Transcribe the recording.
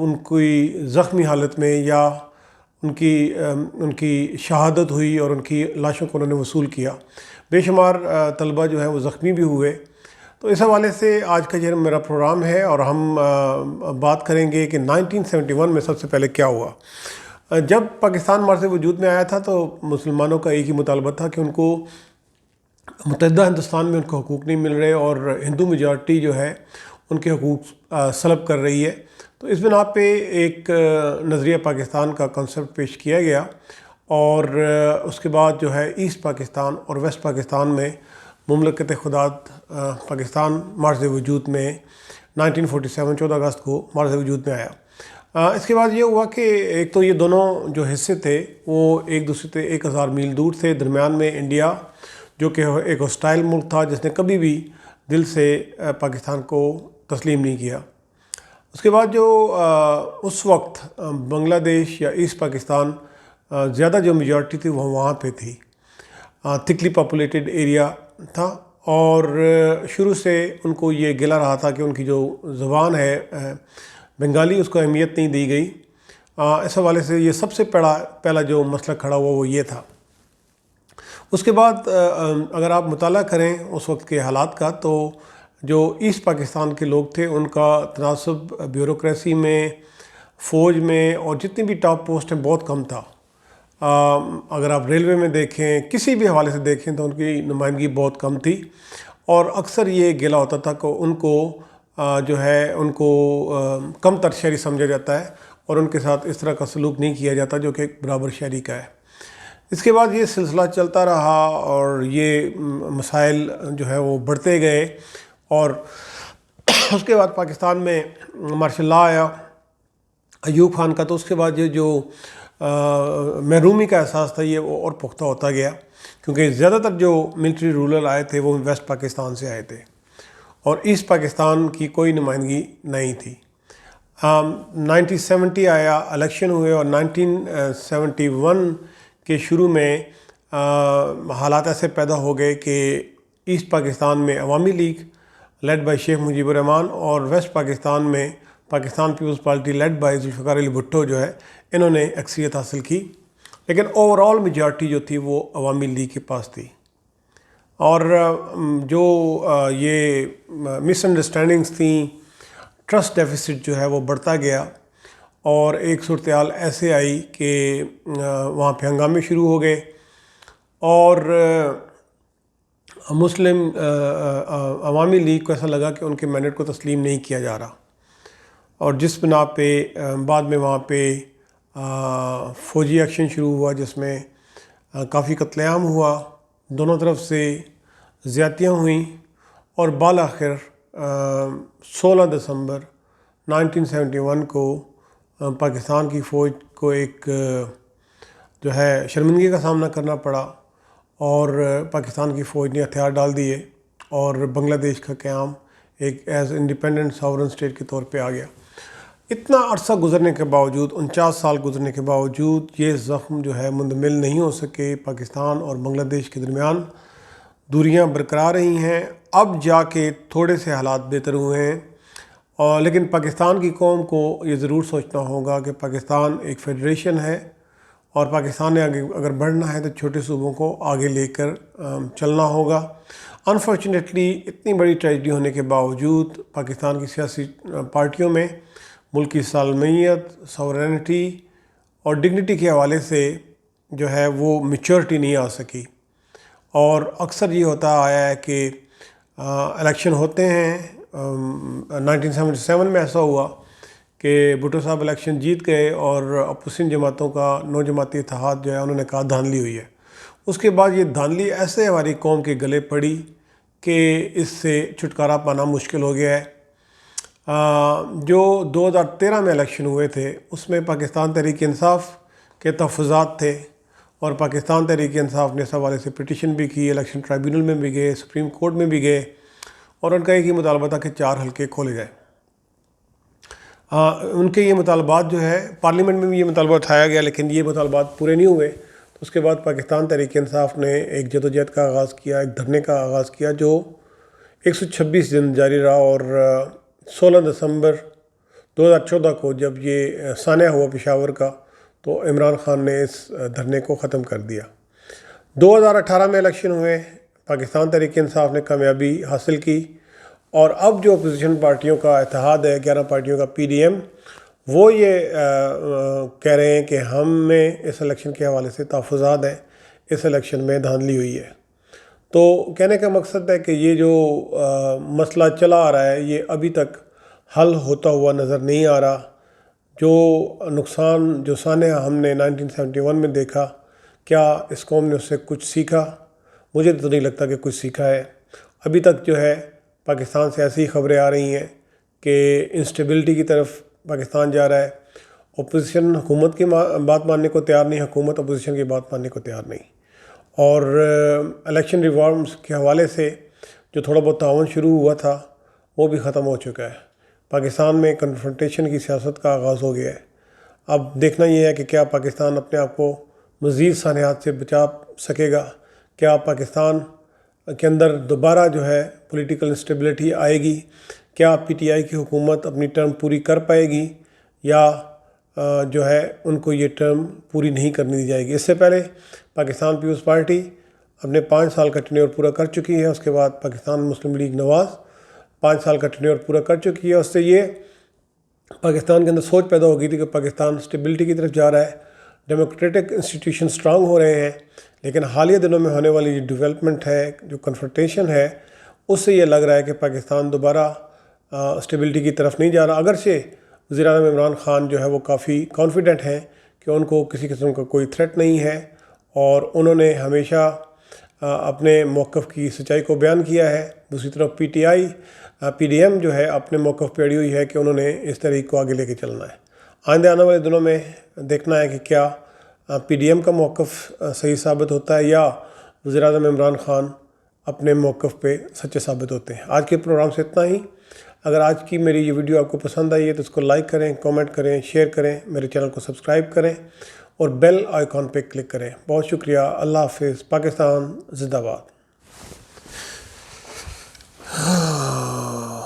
ان کی زخمی حالت میں یا ان کی شہادت ہوئی اور ان کی لاشوں کو انہوں نے وصول کیا. بے شمار طلبہ جو ہیں وہ زخمی بھی ہوئے. تو اس حوالے سے آج کا جو میرا پروگرام ہے اور ہم بات کریں گے کہ 1971 میں سب سے پہلے کیا ہوا. جب پاکستان مارز وجود میں آیا تھا تو مسلمانوں کا ایک ہی مطالبہ تھا کہ ان کو متحدہ ہندوستان میں ان کو حقوق نہیں مل رہے اور ہندو میجارٹی جو ہے ان کے حقوق سلب کر رہی ہے. تو اس بنا پہ ایک نظریہ پاکستان کا کنسپٹ پیش کیا گیا اور اس کے بعد جو ہے ایسٹ پاکستان اور ویسٹ پاکستان میں مملکت خدا پاکستان مارز وجود میں 1947 14 اگست کو مارز وجود میں آیا. اس کے بعد یہ ہوا کہ ایک تو یہ دونوں جو حصے تھے وہ ایک دوسرے سے 1000 میل دور تھے. درمیان میں انڈیا جو کہ ایک ہوسٹائل ملک تھا جس نے کبھی بھی دل سے پاکستان کو تسلیم نہیں کیا. اس کے بعد جو اس وقت بنگلہ دیش یا ایسٹ پاکستان زیادہ جو میجارٹی تھی وہ وہاں پہ تھی. تھکلی پاپولیٹڈ ایریا تھا اور شروع سے ان کو یہ گلا رہا تھا کہ ان کی جو زبان ہے بنگالی اس کو اہمیت نہیں دی گئی. اس حوالے سے یہ سب سے پہلا جو مسئلہ کھڑا ہوا وہ یہ تھا. اس کے بعد اگر آپ مطالعہ کریں اس وقت کے حالات کا تو جو ایسٹ پاکستان کے لوگ تھے ان کا تناسب بیوروکریسی میں فوج میں اور جتنی بھی ٹاپ پوسٹ ہیں بہت کم تھا. اگر آپ ریلوے میں دیکھیں کسی بھی حوالے سے دیکھیں تو ان کی نمائندگی بہت کم تھی اور اکثر یہ گلا ہوتا تھا کہ ان کو جو ہے ان کو کم تر شہری سمجھا جاتا ہے اور ان کے ساتھ اس طرح کا سلوک نہیں کیا جاتا جو کہ ایک برابر شہری کا ہے. اس کے بعد یہ سلسلہ چلتا رہا اور یہ مسائل جو ہے وہ بڑھتے گئے اور اس کے بعد پاکستان میں مارشل لا آیا ایوب خان کا. تو اس کے بعد یہ جو محرومی کا احساس تھا یہ وہ اور پختہ ہوتا گیا کیونکہ زیادہ تر جو ملٹری رولر آئے تھے وہ ویسٹ پاکستان سے آئے تھے اور ایسٹ پاکستان کی کوئی نمائندگی نہیں تھی. 1970 آیا الیکشن ہوئے اور 1971 کے شروع میں حالات ایسے پیدا ہو گئے کہ ایسٹ پاکستان میں عوامی لیگ لیڈ بائی شیخ مجیب الرحمان اور ویسٹ پاکستان میں Pakistan peoples party led by Zulfiqar Ali Bhutto جو ہے انہوں نے اکثریت حاصل کی. لیکن اوور آل میجارٹی جو تھی وہ عوامی لیگ کے پاس تھی اور جو یہ مس انڈرسٹینڈنگس تھیں ٹرسٹ ڈیفیسٹ جو ہے وہ بڑھتا گیا اور ایک صورتحال ایسے آئی کہ وہاں پہ ہنگامے شروع ہو گئے اور مسلم عوامی لیگ کو ایسا لگا کہ ان کے مینڈیٹ کو تسلیم نہیں کیا جا رہا اور جس بنا پہ بعد میں وہاں پہ فوجی ایکشن شروع ہوا جس میں کافی قتل عام ہوا, دونوں طرف سے زیادتیاں ہوئیں اور بالآخر 16 دسمبر 1971 کو پاکستان کی فوج کو ایک جو ہے شرمندگی کا سامنا کرنا پڑا اور پاکستان کی فوج نے ہتھیار ڈال دیے اور بنگلہ دیش کا قیام ایک ایز انڈیپینڈنٹ ساورن اسٹیٹ کے طور پہ آ گیا. اتنا عرصہ گزرنے کے باوجود 49 سال گزرنے کے باوجود یہ زخم جو ہے مندمل نہیں ہو سکے. پاکستان اور بنگلہ دیش کے درمیان دوریاں برقرار رہی ہیں. اب جا کے تھوڑے سے حالات بہتر ہوئے ہیں لیکن پاکستان کی قوم کو یہ ضرور سوچنا ہوگا کہ پاکستان ایک فیڈریشن ہے اور پاکستان نے اگر بڑھنا ہے تو چھوٹے صوبوں کو آگے لے کر چلنا ہوگا. انفارچونیٹلی اتنی بڑی ٹریجڈی ہونے کے باوجود پاکستان کی سیاسی پارٹیوں میں ملک کی سالمیت, ساورینٹی اور ڈگنیٹی کے حوالے سے جو ہے وہ میچورٹی نہیں آ سکی اور اکثر یہ ہوتا آیا ہے کہ الیکشن ہوتے ہیں. 1977 میں ایسا ہوا کہ بھٹو صاحب الیکشن جیت گئے اور اپوزیشن جماعتوں کا نو جماعتی اتحاد جو ہے انہوں نے کہا دھاندلی ہوئی ہے. اس کے بعد یہ دھاندلی ایسے ہماری قوم کے گلے پڑی کہ اس سے چھٹکارا پانا مشکل ہو گیا ہے. جو 2013 میں الیکشن ہوئے تھے اس میں پاکستان تحریک انصاف کے تحفظات تھے اور پاکستان تحریک انصاف نے اس حوالے سے پٹیشن بھی کی, الیکشن ٹرائیبونل میں بھی گئے, سپریم کورٹ میں بھی گئے اور ان کا ایک ہی مطالبہ تھا کہ 4 حلقے کھولے جائیں. ان کے یہ مطالبات جو ہے پارلیمنٹ میں بھی یہ مطالبہ اٹھایا گیا لیکن یہ مطالبات پورے نہیں ہوئے. تو اس کے بعد پاکستان تحریک انصاف نے ایک جدوجہد کا آغاز کیا, ایک دھرنے کا آغاز کیا جو 126 دن جاری رہا اور 16 دسمبر 2014 کو جب یہ سانحہ ہوا پشاور کا تو عمران خان نے اس دھرنے کو ختم کر دیا۔ 2018 میں الیکشن ہوئے، پاکستان تحریک انصاف نے کامیابی حاصل کی، اور اب جو اپوزیشن پارٹیوں کا اتحاد ہے 11 پارٹیوں کا PDM، وہ یہ کہہ رہے ہیں کہ ہمیں اس الیکشن کے حوالے سے تحفظات ہیں، اس الیکشن میں دھاندلی ہوئی ہے۔ تو کہنے کا مقصد ہے کہ یہ جو مسئلہ چلا آ رہا ہے یہ ابھی تک حل ہوتا ہوا نظر نہیں آ رہا۔ جو نقصان جو سانحہ ہم نے 1971 میں دیکھا، کیا اس قوم نے اس سے کچھ سیکھا؟ مجھے تو نہیں لگتا کہ کچھ سیکھا ہے۔ ابھی تک جو ہے پاکستان سے ایسی خبریں آ رہی ہیں کہ انسٹیبلٹی کی طرف پاکستان جا رہا ہے۔ اپوزیشن حکومت کی بات ماننے کو تیار نہیں، حکومت اپوزیشن کی بات ماننے کو تیار نہیں، اور الیکشن ریفارمز کے حوالے سے جو تھوڑا بہت تعاون شروع ہوا تھا وہ بھی ختم ہو چکا ہے۔ پاکستان میں کنفرنٹیشن کی سیاست کا آغاز ہو گیا ہے۔ اب دیکھنا یہ ہے کہ کیا پاکستان اپنے آپ کو مزید سانحات سے بچا سکے گا، کیا پاکستان کے اندر دوبارہ جو ہے پولیٹیکل انسٹیبلٹی آئے گی، کیا PTI کی حکومت اپنی ٹرم پوری کر پائے گی، یا جو ہے ان کو یہ ٹرم پوری نہیں کرنے دی جائے گی۔ اس سے پہلے پاکستان پیپلز پارٹی اپنے 5 سال کا ٹینیور پورا کر چکی ہے، اس کے بعد پاکستان مسلم لیگ نواز 5 سال کا ٹینیور پورا کر چکی ہے۔ اس سے یہ پاکستان کے اندر سوچ پیدا ہو گئی تھی کہ پاکستان اسٹیبلٹی کی طرف جا رہا ہے، ڈیموکریٹک انسٹیٹیوشن سٹرانگ ہو رہے ہیں، لیکن حالیہ دنوں میں ہونے والی جو ڈیولپمنٹ ہے، جو کنفرنٹیشن ہے، اس سے یہ لگ رہا ہے کہ پاکستان دوبارہ اسٹیبلٹی کی طرف نہیں جا رہا۔ اگرچہ وزیر اعظم عمران خان جو ہے وہ کافی کانفیڈنٹ ہیں کہ ان کو کسی قسم کا کوئی تھریٹ نہیں ہے، اور انہوں نے ہمیشہ اپنے موقف کی سچائی کو بیان کیا ہے۔ دوسری طرف PDM جو ہے اپنے موقف پہ اڑی ہوئی ہے کہ انہوں نے اس تحریک کو آگے لے کے چلنا ہے۔ آئندہ آنے والے دنوں میں دیکھنا ہے کہ کیا PDM کا موقف صحیح ثابت ہوتا ہے یا وزیر اعظم عمران خان اپنے موقف پہ سچے ثابت ہوتے ہیں۔ آج کے پروگرام سے اتنا ہی۔ اگر آج کی میری یہ ویڈیو آپ کو پسند آئی ہے تو اس کو لائک کریں، کامنٹ کریں، شیئر کریں، میرے چینل کو سبسکرائب کریں اور بیل آئیکن پہ کلک کریں۔ بہت شکریہ۔ اللہ حافظ۔ پاکستان زندہ باد۔